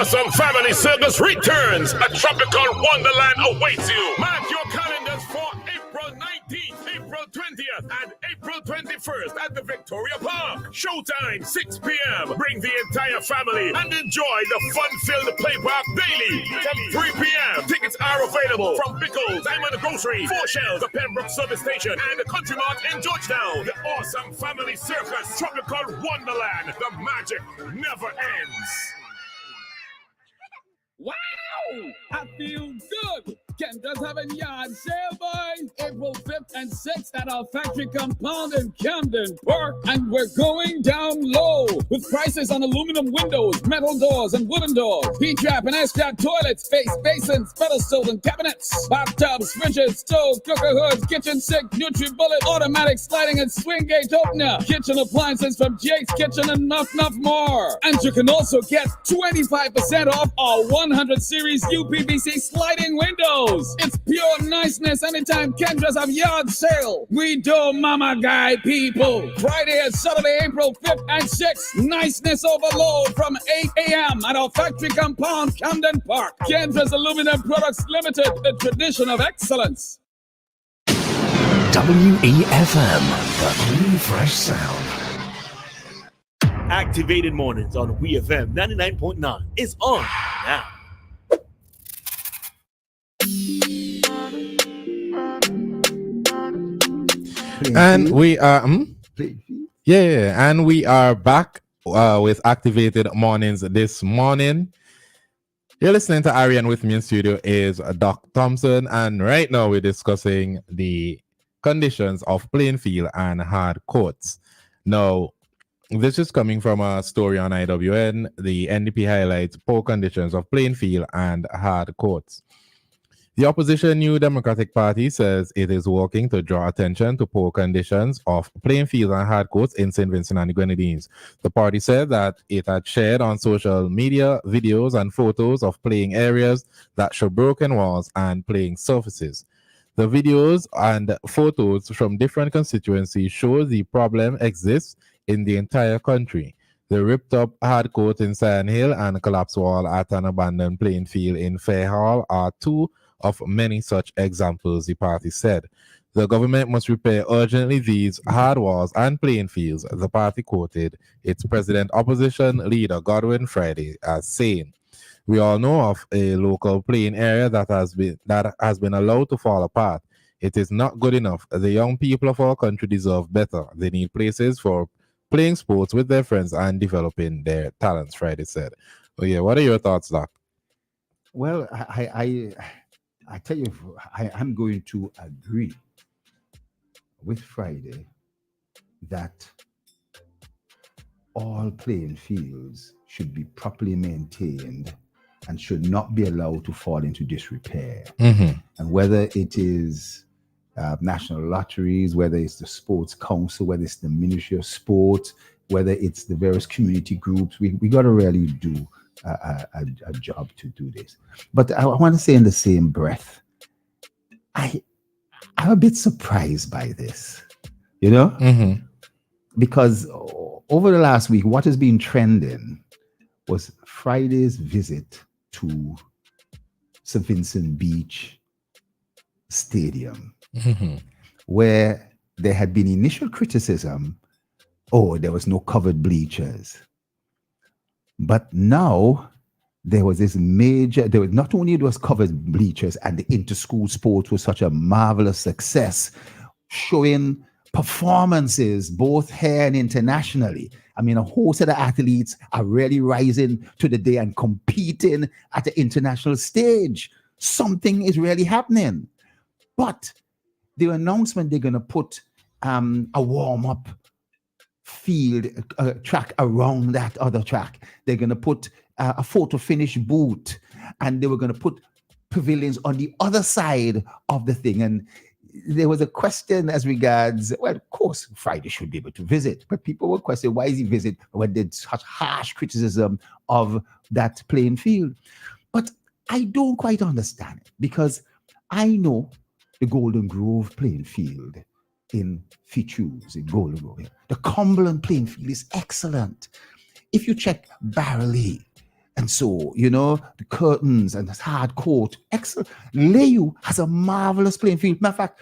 awesome family circus returns. A tropical wonderland awaits you. Mark your calendars for April 19th, April 20th, and April 21st at the Victoria Park. Showtime, 6 p.m. Bring the entire family and enjoy the fun-filled play park daily from 3 p.m. Tickets are available from Pickles, Diamond Grocery, 4 Shells, the Pembroke Service Station, and the Country Mart in Georgetown. The awesome family circus, tropical wonderland. The magic never ends. Wow! I feel good! Kendra's having yard sale, boy! April 5th and 6th at our factory compound in Camden Park. And we're going down low with prices on aluminum windows, metal doors, and wooden doors, P-trap and S-trap toilets, face basins, pedestals, and cabinets, bathtubs, fridges, stoves, cooker hoods, kitchen sink, NutriBullet, automatic sliding and swing gate opener, kitchen appliances from Jake's Kitchen, and enough more. And you can also get 25% off our 100 series UPVC sliding windows. It's pure niceness anytime Kendra's have yard sale. We do mama guy people. Friday and Saturday, April 5th and 6th. Niceness overload from 8 a.m. at our factory compound, Camden Park. Kendra's Aluminum Products Limited, the tradition of excellence. WEFM, the new fresh sound. Activated Mornings on WEFM 99.9 is on now. And we are and we are back with Activated Mornings this morning. You're listening to Arian. With me in studio is Doc Thompson, and right now we're discussing the conditions of playing field and hard courts. Now, this is coming from a story on IWN. The NDP highlights poor conditions of playing field and hard courts. The opposition New Democratic Party says it is working to draw attention to poor conditions of playing field and hard courts in St. Vincent and the Grenadines. The party said that it had shared on social media videos and photos of playing areas that show broken walls and playing surfaces. The videos and photos from different constituencies show the problem exists in the entire country. The ripped up hard court in Sand Hill and collapsed wall at an abandoned playing field in Fairhall are two of many such examples, the party said. The government must repair urgently these hard walls and playing fields, the party quoted its president opposition leader Godwin Friday as saying. We all know of a local playing area that has been allowed to fall apart. It is not good enough. The young people of our country deserve better. They need places for playing sports with their friends and developing their talents, Friday said. Oh yeah, what are your thoughts, Doc? Well, I tell you, I'm going to agree with Friday that all playing fields should be properly maintained and should not be allowed to fall into disrepair. Mm-hmm. And whether it is national lotteries, whether it's the Sports Council, whether it's the Ministry of Sport, whether it's the various community groups, we got to really do a job to do this. But I want to say in the same breath, I'm a bit surprised by this, you know, because over the last week, what has been trending was Friday's visit to St. Vincent Beach Stadium, where there had been initial criticism, there was no covered bleachers. But now there was this not only was covered bleachers and the inter-school sports was such a marvelous success, showing performances both here and internationally. I mean, a whole set of athletes are really rising to the day and competing at the international stage. Something is really happening. But the announcement they're going to put a warm-up field track around that other track. They're going to put a photo finish booth, and they were going to put pavilions on the other side of the thing. And there was a question as regards, well, of course, Friday should be able to visit, but people were questioning, why is he visit when there's such harsh criticism of that playing field? But I don't quite understand it, because I know the Golden Grove playing field in Fichus, in Golden Grove. The Cumberland playing field is excellent. If you check Barley, And so, the curtains and this hard court. Excellent. Leyu has a marvelous playing field. Matter of fact,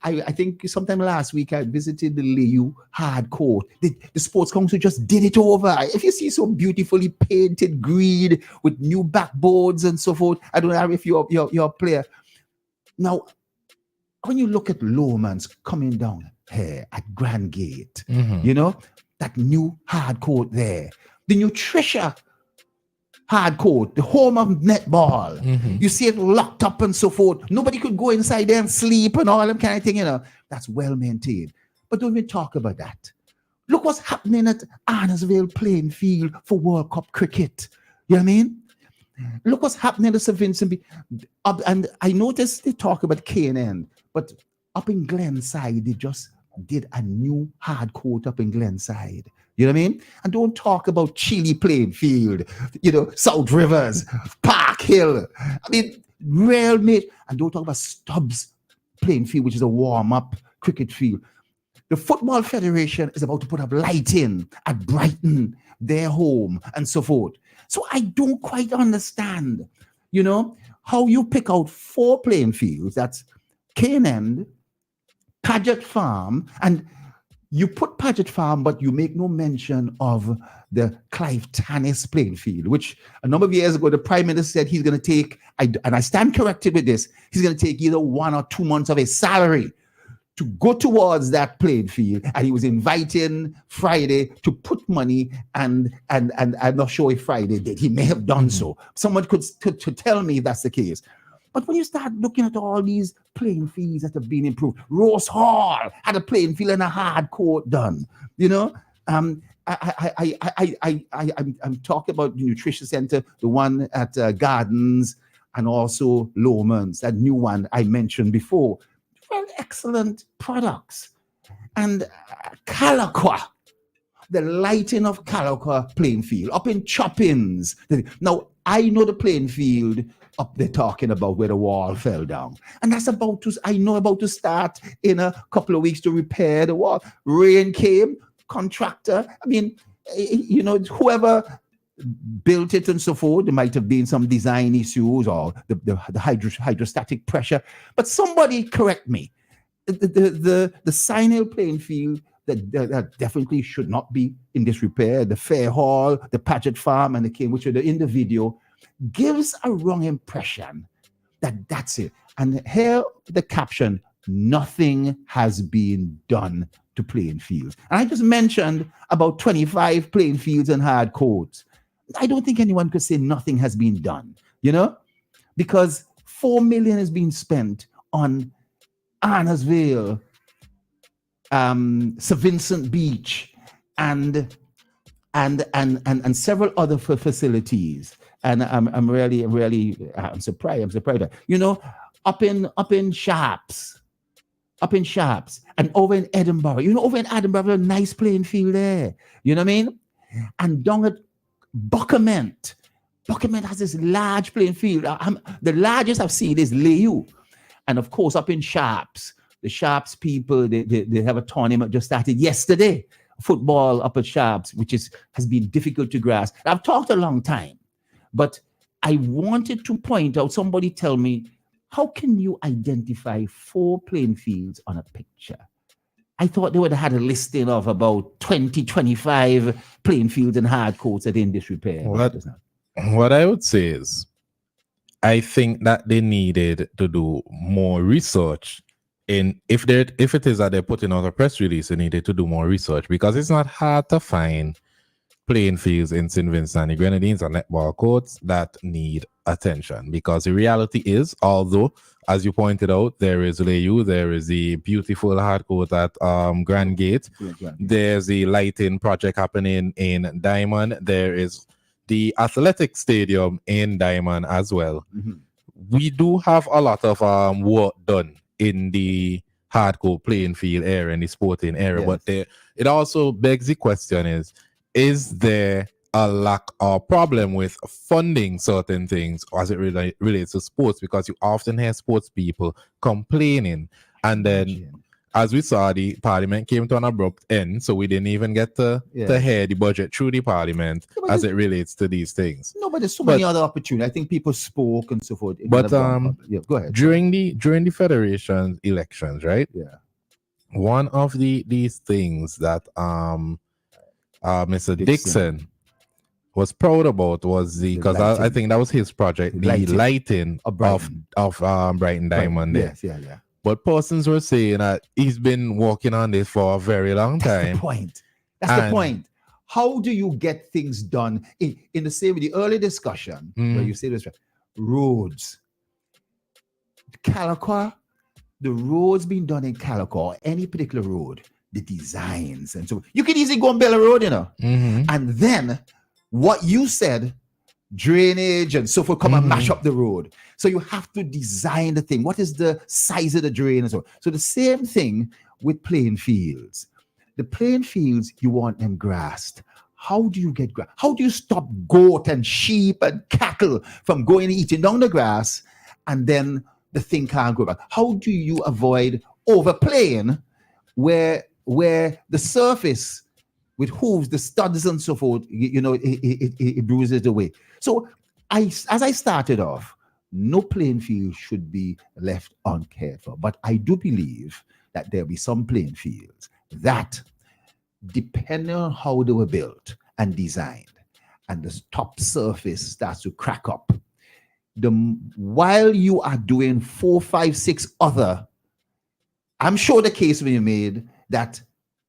I think sometime last week I visited the Leyu hard court. The Sports Council just did it over. If you see so beautifully painted green with new backboards and so forth, I don't know if you're a player. Now, when you look at Lowman's coming down here at Grand Gate, that new hard court there, the Nutritia hard court, the home of netball. You see it locked up and so forth. Nobody could go inside there and sleep and all that kind of thing, That's well maintained. But don't even talk about that. Look what's happening at Arnersville playing field for World Cup cricket. You know what I mean? Look what's happening at St. Vincent. And I noticed they talk about K&N, but up in Glenside, they just did a new hard court up in Glenside. You know what I mean? And don't talk about Chile playing field, South Rivers, Park Hill. I mean, real mate. And don't talk about Stubbs playing field, which is a warm-up cricket field. The Football Federation is about to put up lighting at Brighton, their home, and so forth. So I don't quite understand, how you pick out 4 playing fields. That's K&N, Paget Farm, and you put Paget Farm, but you make no mention of the Clive Tannis playing field, which a number of years ago, the Prime Minister said he's going to take, and I stand corrected with this, he's going to take either 1 or 2 months of his salary to go towards that playing field. And he was inviting Friday to put money, and I'm not sure if Friday did. He may have done so. Someone could tell me if that's the case. But when you start looking at all these playing fields that have been improved, Rose Hall had a playing field and a hard court done. I'm talking about the Nutrition Center, the one at Gardens, and also Lowman's, that new one I mentioned before. Well, excellent products. And Calaqua, the lighting of Calaqua playing field up in Choppins. Now, I know the playing field up there talking about where the wall fell down. And that's about to start in a couple of weeks to repair the wall. Rain came, contractor. I mean, whoever built it and so forth, there might have been some design issues or the hydrostatic pressure. But somebody correct me. The Sinel playing field that definitely should not be in disrepair. The Fair Hall, the Paget Farm, and the King, which are in the video, gives a wrong impression that that's it. And here the caption, nothing has been done to playing fields. And I just mentioned about 25 playing fields and hard courts. I don't think anyone could say nothing has been done, because $4 million has been spent on Arnersville, St. Vincent Beach, and several other facilities. And I'm really surprised. I'm surprised. Up in Sharps, and over in Edinburgh. Over in Edinburgh, a nice playing field there. You know what I mean? And down at Buckament has this large playing field. The largest I've seen is Leyu. And of course, up in Sharps, the Sharps people, they have a tournament just started yesterday. Football up at Sharps, which has been difficult to grasp. I've talked a long time. But I wanted to point out, somebody tell me, how can you identify 4 playing fields on a picture? I thought they would have had a listing of about 25 playing fields and hard courts that are in disrepair. What I would say is, I think that they needed to do more research. If it is that they're putting out a press release, they needed to do more research, because it's not hard to find playing fields in St. Vincent and the Grenadines and netball courts that need attention. Because the reality is, although, as you pointed out, there is Leyu, there is the beautiful hard court at Grand Gate, there's the lighting project happening in Diamond, there is the athletic stadium in Diamond as well. We do have a lot of work done in the hardcore playing field area, in the sporting area, but it also begs the question is there a lack or problem with funding certain things as it relates to sports? Because you often hear sports people complaining, and then as we saw, the parliament came to an abrupt end, so we didn't even get to hear the budget through the parliament as it relates to these things. No, but there's so many other opportunities. I think people spoke and so forth. But go ahead. During the federation elections, right? Yeah. One of these things that Mr. Dixon was proud about was because I think that was his project, the lighting of Brighton Diamond. Yes, yeah. But persons were saying that he's been working on this for a very long time. That's the point. How do you get things done in the same with the early discussion where you say this, roads, Calico, the roads being done in Calico, any particular road, the designs, and so you can easily go and build a road, and then what you said, drainage and so forth, come and mash up the road. So you have to design the thing. What is the size of the drain and so on? So the same thing with playing fields. The playing fields, you want them grassed. How do you get grass? How do you stop goat and sheep and cattle from going and eating down the grass and then the thing can't grow back? How do you avoid overplaying where the surface with hooves, the studs and so forth, it bruises the way. So as I started off, no playing field should be left uncared for. But I do believe that there'll be some playing fields that, depending on how they were built and designed, and the top surface starts to crack up, while you are doing 4, 5, 6 other, I'm sure the case will be made that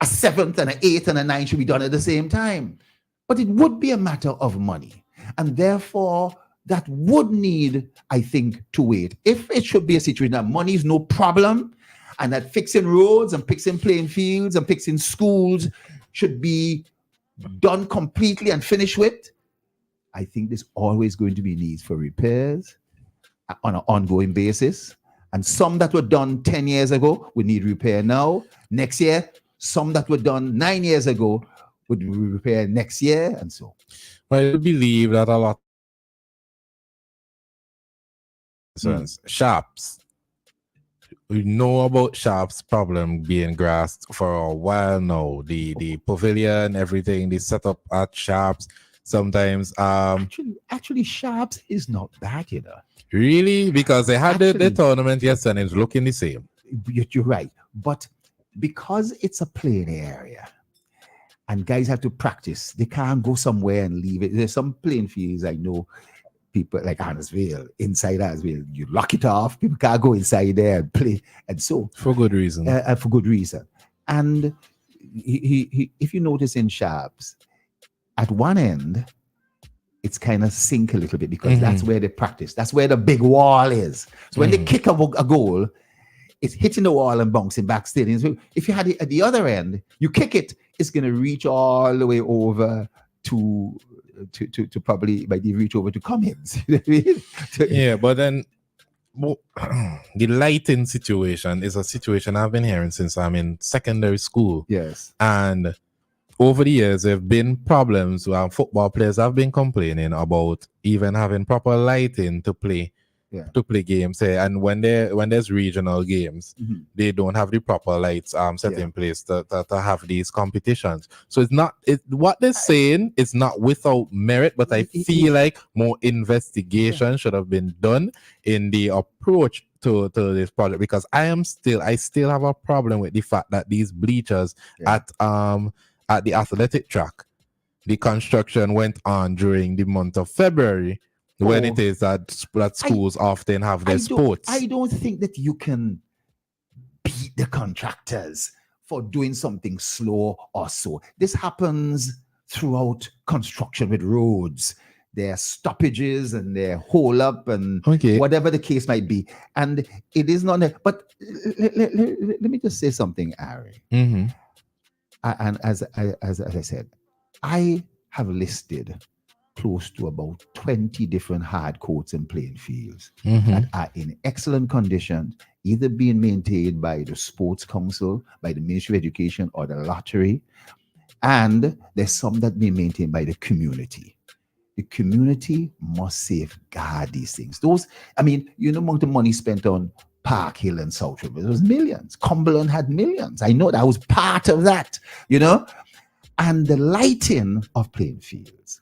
a 7th and an 8th and a 9th should be done at the same time. But it would be a matter of money. And therefore, that would need, I think, to wait. If it should be a situation that money is no problem, and that fixing roads and fixing playing fields and fixing schools should be done completely and finished with, I think there's always going to be needs for repairs on an ongoing basis. And some that were done 10 years ago would need repair now. Next year, some that were done 9 years ago would be repaired next year, and so. I believe that a lot shops. We know about shops problem being grasped for a while now. The pavilion, everything, they set up at shops. Sometimes actually shops is not bad, Really? Because they had the tournament yesterday and it's looking the same. You're right. But because it's a playing area and guys have to practice, they can't go somewhere and leave it. There's some playing fields I know, people like Annesville, inside Annesville, you lock it off, people can't go inside there and play, and so. For good reason. And if you notice in shops, at one end, it's kind of sink a little bit because that's where they practice. That's where the big wall is. So when they kick a goal, it's hitting the wall and bouncing back still. So if you had it at the other end, you kick it, it's going to reach all the way over to probably by the reach over to Cummins. Yeah, but then the lighting situation is a situation I've been hearing since I'm in secondary school. Yes. And over the years, there have been problems where football players have been complaining about even having proper lighting to play games. And when there's regional games, they don't have the proper lights set in place to have these competitions. So it's not what they're saying is not without merit, but I feel like more investigation should have been done in the approach to this project, because I still have a problem with the fact that these bleachers at the athletic track, the construction went on during the month of February, when it is that schools often have their sports. I don't think that you can beat the contractors for doing something slow or so. This happens throughout construction with roads. There are stoppages and there hole up and whatever the case might be. And it is not, but let me just say something, Ari. And as I said, I have listed close to about 20 different hard courts and playing fields that are in excellent condition, either being maintained by the Sports Council, by the Ministry of Education, or the lottery. And there's some that being maintained by the community. The community must safeguard these things. The amount of money spent on Park Hill and South River. It was millions. Cumberland had millions. I know that. I was part of that, you know. And the lighting of playing fields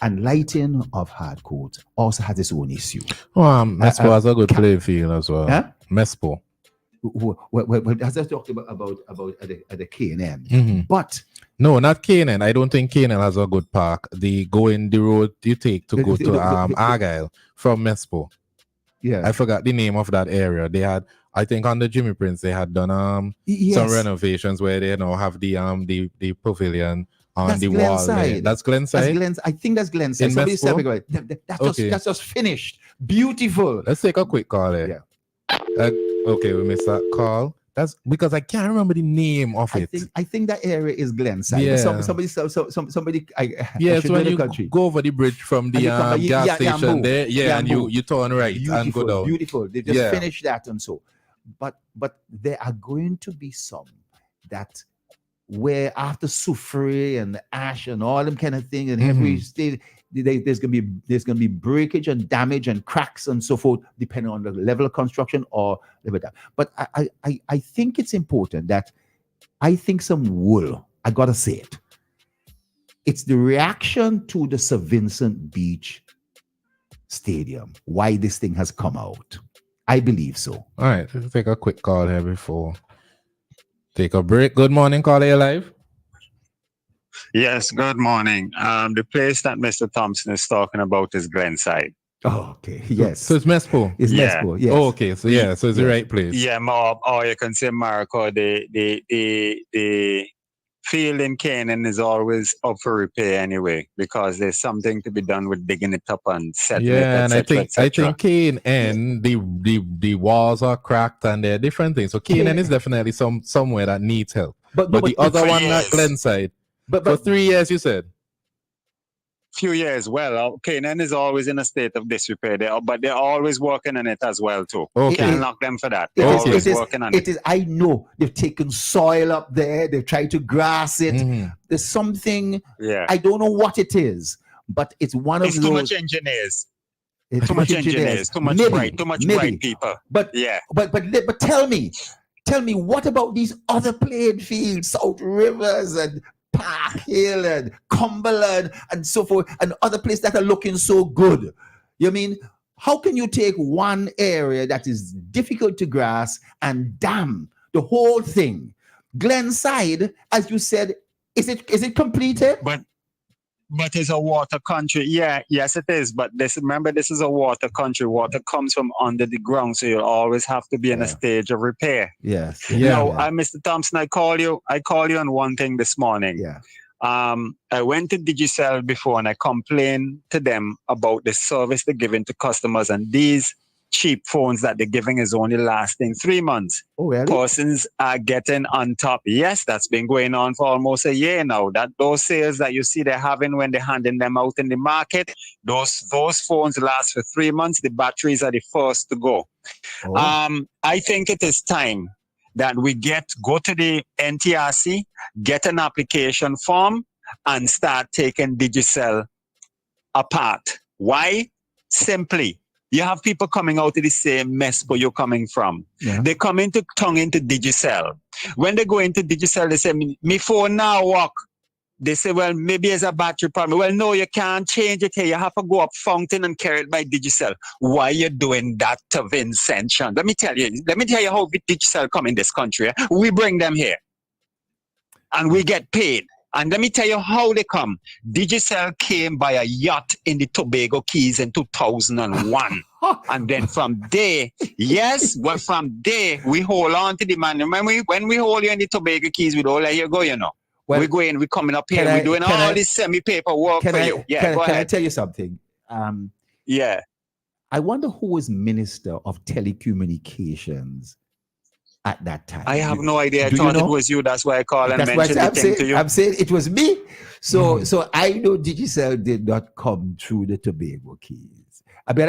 and lighting of hard courts also has its own issue. Mespo has a good playing field as well. Huh? Mespo. As I talked about at the K&N. Mm-hmm. But no, not Canaan. I don't think Canaan has a good park. The road you take to go to Argyle from Mespo. yeah, I forgot the name of that area. They had, I think, on the Jimmy Prince, they had done some renovations where they now have the pavilion on that's the Glenside. wall. There. That's Glenside. I think that's Glenside. Somebody said that's just finished. Beautiful. Let's take a quick call there. Yeah. Okay, we missed that call. That's because I can't remember the name of it. I think that area is Glenside. Yeah. Somebody. Yes, when you go over the bridge from the gas station there, and you turn right and go down. Beautiful. They just finished that and so. But there are going to be some that where after soufre and ash and all them kind of thing and every state there's gonna be breakage and damage and cracks and so forth depending on the level of construction or level of that. But I think it's important that I think some wool. I gotta say it. It's the reaction to the Sir Vincent Beach Stadium why this thing has come out. I believe so. All right, let's take a quick call here before take a break. Good morning, caller, you live? Yes, good morning. The place that Mr. Thompson is talking about is Glenside. Oh, okay. Yes. So it's Mespo. It's Mespo. Yes. Oh, okay. So so it's the right place. Yeah, or you can say Marco. The field in Canaan is always up for repair anyway because there's something to be done with digging it up and settling it. Yeah, and I think Canaan the walls are cracked and there are different things. So Canaan is definitely somewhere that needs help. But the other one, not Glenside. But for 3 years, you said? Few years. Well, Canaan is always in a state of disrepair, but they're always working on it as well, too. Okay. Can't knock them for that. They're always working on it. I know they've taken soil up there. They've tried to grass it. There's something, I don't know what it is, but it's one of those. Too much engineers. Too much engineers. Too much bright people. But tell me, what about these other playing fields, South Rivers and Park Hill and Cumberland and so forth, and other places that are looking so good? You mean, how can you take one area that is difficult to grasp and damn the whole thing? Glenside, as you said, is it completed? But it's a water country. Yeah, yes, it is. But remember, this is a water country. Water comes from under the ground, so you'll always have to be in a stage of repair. Yes. Mr. Thompson, I call you on one thing this morning. Yeah. I went to Digicel before and I complained to them about the service they're giving to customers, and these cheap phones that they're giving is only lasting 3 months. Oh, really? Persons are getting on top. Yes, that's been going on for almost a year now. Those sales that you see they're having when they're handing them out in the market, those phones last for 3 months. The batteries are the first to go. Oh. I think it is time that we go to the NTRC, get an application form, and start taking Digicel apart. Why? Simply, you have people coming out of the same mess where you're coming from. Yeah. They come into Digicel. When they go into Digicel, they say, me phone now work. They say, well, maybe it's a battery problem. Well, no, you can't change it here. You have to go up Fountain and carry it by Digicel. Why are you doing that to Vincent? Let me tell you how Digicel come in this country. We bring them here. And we get paid. And let me tell you how they come. Digicel came by a yacht in the Tobago Keys in 2001. And then from there, we hold on to the man. When we hold you in the Tobago Keys, we don't let you go, you know. Well, we're coming up here, we're doing all this semi-paperwork for you. Yeah, go ahead. Can I tell you something? I wonder who was Minister of Telecommunications at that time. I have no idea. I thought it was you. That's why I called and mentioned the thing to you. I'm saying it was me. So I know Digicel did not come through the Tobago Keys. But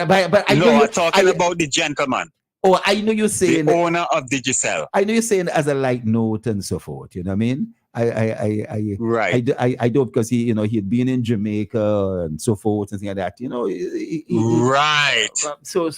I know I'm talking about the gentleman. Oh, I know you're saying the owner of Digicel. I know you're saying as a light note and so forth. You know what I mean? Right. I don't, because he had been in Jamaica and so forth and things like that. Right. So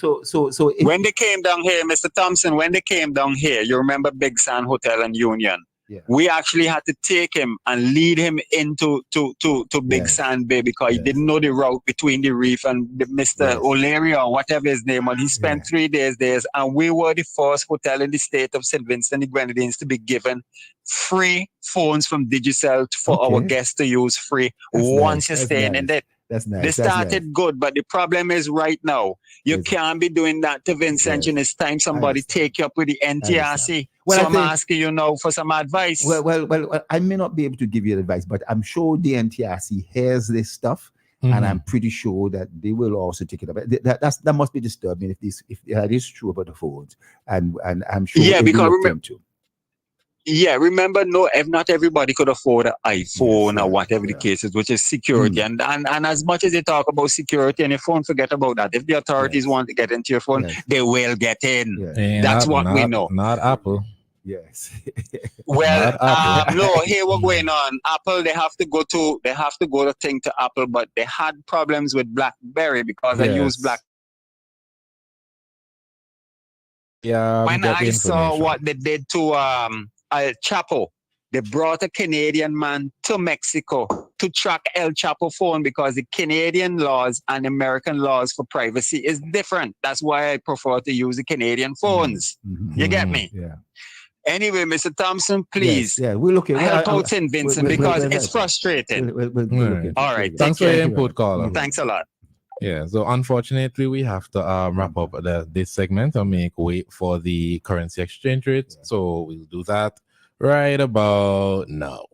When they came down here, Mr. Thompson, when they came down here, you remember Big Sand Hotel and Union? Yeah. We actually had to take him and lead him into to Big Sand Bay because he didn't know the route between the reef and Mr. O'Leary or whatever his name was. He spent 3 days there, and we were the first hotel in the state of St. Vincent and the Grenadines to be given free phones from Digicel for our guests to use free once you're staying in there. That's nice. They started good, but the problem is right now, you can't be doing that to Vincent. And it's time somebody take you up with the NTRC. Well, so I'm asking you now for some advice. Well, I may not be able to give you advice, but I'm sure the NTRC hears this stuff, and I'm pretty sure that they will also take it up. That must be disturbing if that is true about the phones, and I'm sure. Yeah, because remember, if not everybody could afford an iPhone or whatever the case is, which is security. And as much as they talk about security and your phone, forget about that. If the authorities want to get into your phone, they will get in. That's what we know. Not Apple. Yes. Well, no, here we're going on. Apple, they have to go to thing to Apple, but they had problems with BlackBerry because I use Black. Yeah. When I saw what they did to El Chapo, they brought a Canadian man to Mexico to track El Chapo phone because the Canadian laws and American laws for privacy is different. That's why I prefer to use the Canadian phones. You get me? Yeah. Anyway, Mr. Thompson, please we'll look at help out St. Vincent because it's frustrating. All right. Thanks for your input, caller. Thanks a lot. Yeah, so unfortunately, we have to wrap up this segment and make way for the currency exchange rate. So we'll do that right about now.